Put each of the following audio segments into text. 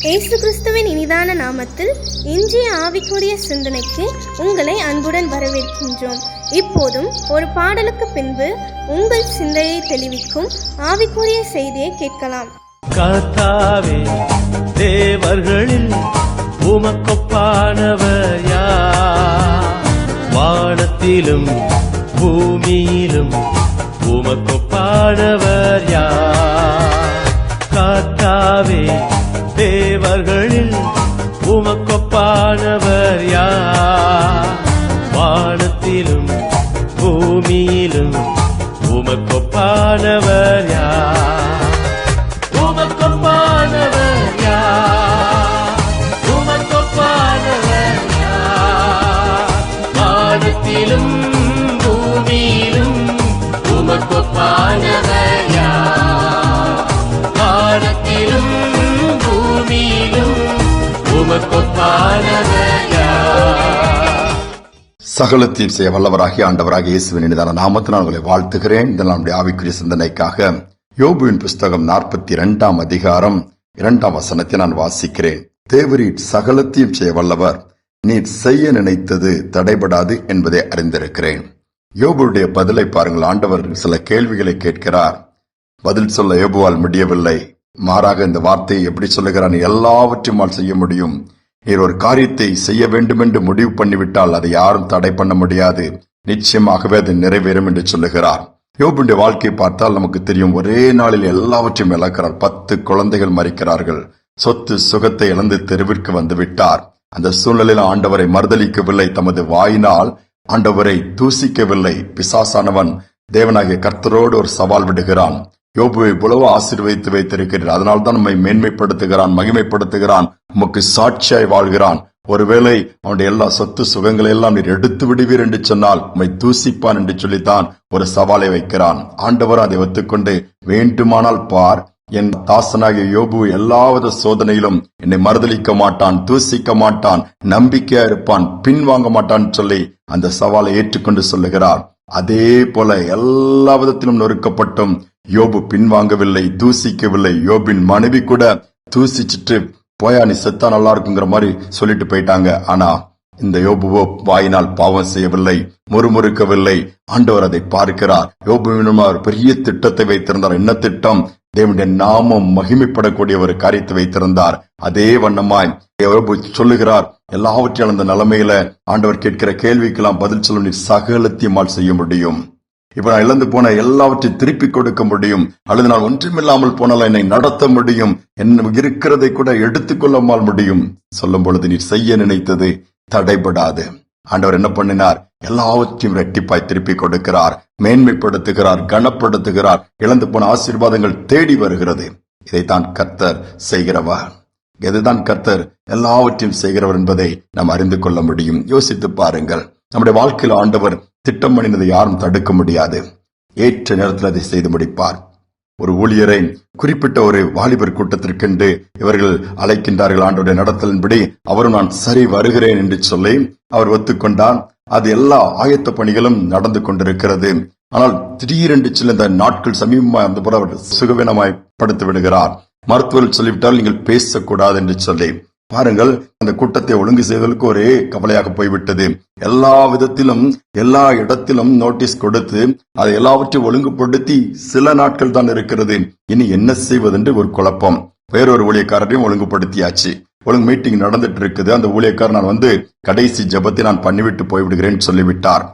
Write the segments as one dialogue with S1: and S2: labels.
S1: இயேசு கிறிஸ்துவின் இனிதான நாமத்தில் இன்றைய ஆவிக்குரிய சிந்தனைக்கு உங்களை அன்புடன் வரவேற்கின்றோம். இப்போதும் ஒரு பாடலுக்கு பின்பு உங்கள் சிந்தையை தெளிவிக்கும் ஆவிக்குரிய செய்தியை கேட்கலாம்.
S2: கர்த்தாவே, தேவர்களில் உமக்கொப்பானவர் யார்? வானத்திலும் பூமியிலும் உமக்கொப்பானவர் யார்? கர்த்தாவே, தேவர்களில் உமக்கொப்பானவர் யார்? வானத்திலும் பூமியிலும் உமக்கொப்பானவர் யார்? உமக்கொப்பானவர் யார்? உமக்கொப்பானவர் யார்? வானத்திலும் பூமியிலும் உமக்கொப்பானவர் யார்? வானத்திலும் பூமியிலும் உமக்கொப்பானவர் யார்?
S3: சகலத்தையும் செய்ய வல்லவராகிய ஆண்டவராகிய இயேசுவின் இனிதான நாமத்தினால் உங்களை வாழ்த்துகிறேன். இந்த நம்முடைய ஆவிக்குரிய சிந்தனைக்காக யோபுவின் புஸ்தகம் 42 அதிகாரம் 2 வசனத்தை நான் வாசிக்கிறேன். தேவரீர் சகலத்தையும் செய்ய வல்லவர், நீர் செய்ய நினைத்தது தடைபடாது என்பதை அறிந்திருக்கிறேன். யோபுடைய பதிலை பாருங்கள். ஆண்டவர் சில கேள்விகளை கேட்கிறார். பதில் சொல்ல யோபுவால் முடியவில்லை. மாறாக இந்த வார்த்தையை எப்படி சொல்லுகிறார்? எல்லாவற்றையும் செய்ய முடியும். நீர் ஒரு காரியத்தை செய்ய வேண்டும் என்று முடிவு பண்ணிவிட்டால் அதை யாரும் தடை பண்ண முடியாது. நிச்சயமாகவே அது நிறைவேறும் என்று சொல்லுகிறார். யோபுடைய வாழ்க்கையை பார்த்தால் நமக்கு தெரியும். ஒரே நாளில் எல்லாவற்றையும் இழக்கிறார். 10 குழந்தைகள் மரிக்கிறார்கள். சொத்து சுகத்தை இழந்து தெருவிற்கு வந்து விட்டார். அந்த சூழ்நிலையில் ஆண்டவரை மறுதலிக்கவில்லை. தமது வாயினால் ஆண்டவரை தூசிக்கவில்லை. பிசாசானவன் தேவனாகிய கர்த்தரோடு ஒரு சவால் விடுகிறான். யோபுவை இவ்வளவு ஆசீர்வதித்து வைத்திருக்கிறார். அதனால்தான் நம்மை மேன்மைப்படுத்துகிறான், மகிமைப்படுத்துகிறான், உமக்கு சாட்சியாய் வாழ்கிறான். ஒருவேளை அவனுடைய எல்லா சொத்து சுகங்களை எல்லாம் நீர் எடுத்து விடுவீர் என்று சொன்னால் உம்மை தூசிப்பான் என்று சொல்லித்தான் ஒரு சவாலை வைக்கிறான். ஆண்டவர் அதை ஒத்துக்கொண்டு, வேண்டுமானால் பார், என் தாசனாகிய யோபு எல்லாவித சோதனையிலும் என்னை மறுதலிக்க மாட்டான், தூசிக்க மாட்டான், நம்பிக்கையா இருப்பான், பின்வாங்க மாட்டான் சொல்லி அந்த சவாலை ஏற்றுக்கொண்டு சொல்லுகிறார். அதே போல எல்லா விதத்திலும் நொறுக்கப்பட்டும் யோபு பின்வாங்கவில்லை, தூசிக்கவில்லை. யோபின் மனைவி கூட தூசிச்சுட்டு போயா நீ செத்தா நல்லா இருக்குங்கிற மாதிரி சொல்லிட்டு போயிட்டாங்க. ஆனா இந்த யோபுவோ வாயினால் பாவம் செய்யவில்லை, முறுமுறுக்கவில்லை. ஆண்டவர் அதை பார்க்கிறார். யோபுவினும் அவர் பெரிய திட்டத்தை வைத்திருந்தார். என்ன திட்டம்? தேவனுடைய நாமம் மகிமைப்படக்கூடிய ஒரு காரியத்தை வைத்திருந்தார். அதே வண்ணமாய் யோபு சொல்லுகிறார், எல்லாவற்றையும் அந்த நிலைமையில ஆண்டவர் கேட்கிற கேள்விக்கெல்லாம் பதில் சொல்ல நீ சகலத்தையும் செய்ய முடியும். இப்ப நான் இழந்து போன எல்லாவற்றையும் திருப்பி கொடுக்க முடியும், அல்லது நான் ஒன்றுமில்லாமல் போனால் என்னை நடத்த முடியும், என்ன இருக்கிறதை கூட எடுத்துக்கொள்ளாமல் முடியும் சொல்லும் பொழுது நீர் செய்ய நினைத்தது தடைபடாது. ஆண்டவர் என்ன பண்ணினார்? எல்லாவற்றையும் ரெட்டிப்பாய் திருப்பி கொடுக்கிறார், மேன்மைப்படுத்துகிறார், கனப்படுத்துகிறார். இழந்து போன ஆசீர்வாதங்கள் தேடி வருகிறது. இதைத்தான் கர்த்தர் செய்கிறவர். எதுதான் கர்த்தர் எல்லாவற்றையும் செய்கிறவர் என்பதை நாம் அறிந்து கொள்ள முடியும். யோசித்து பாருங்கள். நம்முடைய வாழ்க்கையில் ஆண்டவர் திட்டம் பண்ணினதை யாரும் தடுக்க முடியாது. ஏற்ற நேரத்தில் அதை செய்து முடிப்பார். ஒரு ஊழியரை குறிப்பிட்ட ஒரு வாலிபர் கூட்டத்திற்கென்று இவர்கள் அழைக்கின்றார்கள். ஆண்டவருடைய நடத்தலின்படி அவரும் நான் சரி வருகிறேன் என்று சொல்லி அவர் ஒத்துக்கொண்டார். அது எல்லா ஆயத்த பணிகளும் நடந்து கொண்டிருக்கிறது. ஆனால் திடீரென்று சில இந்த நாட்கள் சமீபமாய் அந்த போல அவர் சுகவீனமாய் படுத்து விடுகிறார். மருத்துவர்கள் சொல்லிவிட்டால் நீங்கள் பேசக்கூடாது என்று சொல்லி பாருங்கள். அந்த கூட்டத்தை ஒழுங்கு செய்வதற்கு ஒரே கவலையாக போய்விட்டது. எல்லா விதத்திலும் எல்லா இடத்திலும் நோட்டீஸ் கொடுத்து அதை எல்லாவற்றையும் ஒழுங்குபடுத்தி சில நாட்கள் தான் இருக்கிறது. இனி என்ன செய்வதென்று ஒரு குழப்பம். வேறொரு ஊழியக்காரரையும் ஒழுங்குபடுத்தியாச்சு. ஒழுங்கு மீட்டிங் நடந்துட்டு இருக்குது. அந்த ஊழியக்காரர் நான் வந்து கடைசி ஜெபத்தை நான் பண்ணிவிட்டு போய்விடுகிறேன் சொல்லிவிட்டார்.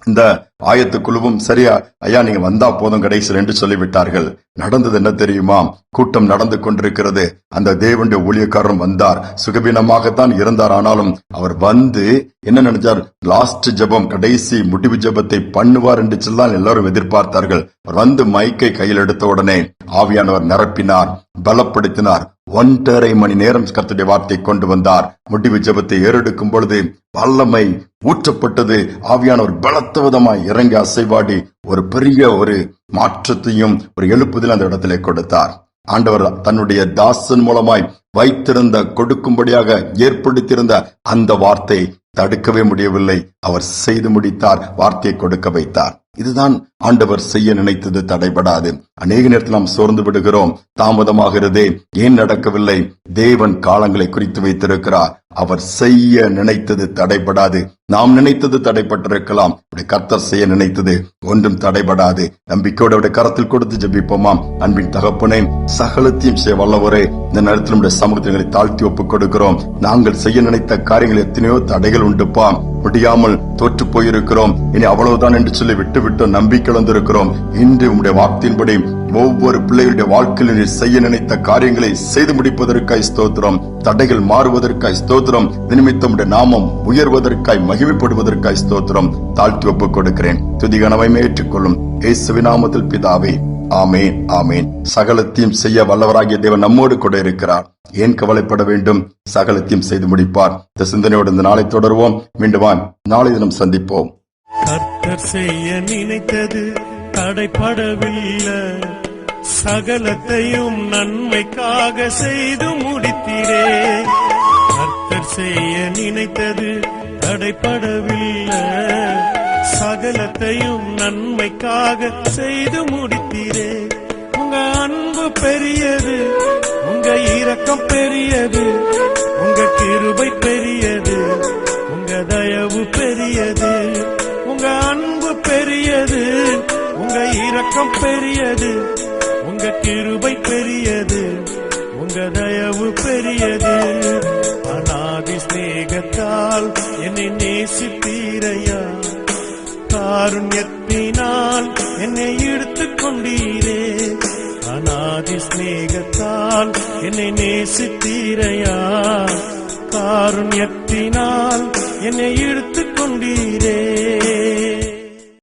S3: இந்த ஆயத்து குழுவும் சரியா ஐயா நீங்க வந்தா போதும் கடைசியில் என்று சொல்லிவிட்டார்கள். நடந்தது என்ன தெரியுமா? கூட்டம் நடந்து கொண்டிருக்கிறது. அந்த தேவனுடைய ஊழியக்காரரும் வந்தார். சுகவீனமாகத்தான் இருந்தார். ஆனாலும் அவர் வந்து என்ன நினைச்சார்? லாஸ்ட் ஜெபம், கடைசி முடிவு ஜெபத்தை பண்ணுவார் என்று சொல்லலாம் எல்லாரும் எதிர்பார்த்தார்கள். அவர் வந்து மைக்கை கையில் எடுத்த உடனே ஆவியானவர் நிரப்பினார், பலப்படுத்தினார். 1.5 மணி நேரம் கர்த்தருடைய வார்த்தை கொண்டு வந்தார். முடிவு ஜெபத்தை ஏறெடுக்கும் பொழுது வல்லமை ஊற்றப்பட்டது. ஆவியானவர் பலத்த விதமாய் இறங்கி அசைவாடி ஒரு பெரிய ஒரு மாற்றத்தையும் ஒரு எழுப்புதல் அந்த இடத்திலே கொடுத்தார். ஆண்டவர் தன்னுடைய தாசன் மூலமாய் வைத்திருந்த கொடுக்கும்படியாக ஏற்படுத்தியிருந்த அந்த வார்த்தை தடுக்கவே முடியவில்லை. அவர் செய்து முடித்தார், வார்த்தையை கொடுக்க வைத்தார். இதுதான் ஆண்டவர் செய்ய நினைத்தது தடைபடாது. அநேக நேரத்தில் நாம் சோர்ந்து விடுகிறோம், தாமதமாகிறதே, ஏன் நடக்கவில்லை? தேவன் காலங்களை குறித்து வைத்திருக்கிறார். அவர் செய்ய நினைத்தது தடைபடாது. நாம் நினைத்தது தடைப்பட்டிருக்கலாம், கர்த்தர் செய்ய நினைத்தது ஒன்றும் தடைபடாது. நம்பிக்கையோட அவருடைய கரத்தில் கொடுத்து ஜெபிப்போமாம். அன்பின் தகப்பனே, சகலத்தையும் செய்ய வல்லவரே, இந்த நேரத்தில் நம்முடைய சமூகத்தை தாழ்த்தி ஒப்புக் கொடுக்கிறோம். நாங்கள் செய்ய நினைத்த காரியங்கள் எத்தனையோ தடைகள் உண்டுப்பா, முடியாமல் தோற்று போயிருக்கிறோம், இனி அவ்வளவுதான் என்று சொல்லி விட்டு நம்பிக்கை இழந்திருக்கிறோம். இன்று உம்முடைய வார்த்தையின்படி ஒவ்வொரு பிள்ளைகளுடைய வாழ்க்கையில் நீர் செய்ய நினைத்த காரியங்களை செய்து முடிப்பதற்காய் ஸ்தோத்திரம். தடைகள் மாறுவதற்காய் ஸ்தோத்திரம். நிமித்தம் நாமம் உயர்வதற்காய் மகிமைப்படுவதற்காய் ஸ்தோத்திரம். தாழ்த்தி ஒப்புக் கொடுக்கிறேன். துதிகனவை ஏற்றுக்கொள்ளும் இயேசுவின் நாமத்தில் பிதாவே, ஆமேன், ஆமேன். சகலத்தையும் செய்ய வல்லவராகிய தேவன் நம்மோடு கூட இருக்கிறார். ஏன் கவலைப்பட வேண்டும்? சகலத்தையும் செய்து முடிப்பார். இந்த சிந்தனையோடு இந்த நாளை தொடர்வோம். மீண்டும் நாளை தினம் சந்திப்போம்.
S4: கர்த்தர் செய்ய நினைத்தது தடைப்படவில்லை, சகலத்தையும் நன்மைக்காக செய்து முடித்தீரே. கர்த்தர் செய்ய நினைத்தது தடைப்படவில்லை, சகலத்தையும் நன்மைக்காக செய்து முடித்தீரே. உங்க அன்பு பெரியது, உங்க இரக்கம் பெரியது, உங்க கிருபை பெரியது, உங்க தயவு பெரியது. உங்க அன்பு பெரியது, உங்க இரக்கம் பெரியது, உங்க கிருபை பெரியது, உங்க தயவு பெரியது. அநாதி ஸ்நேகத்தால் என்னை நேசித்தீரையா, காருண்யத்தினால் என்னை எடுத்துக் கொண்டீரே. அநாதி ஸ்நேகத்தால் என்னை நேசித்தீரையா, காருண்யத்தினால் என்னை எடுத்துக் கொண்டீரே.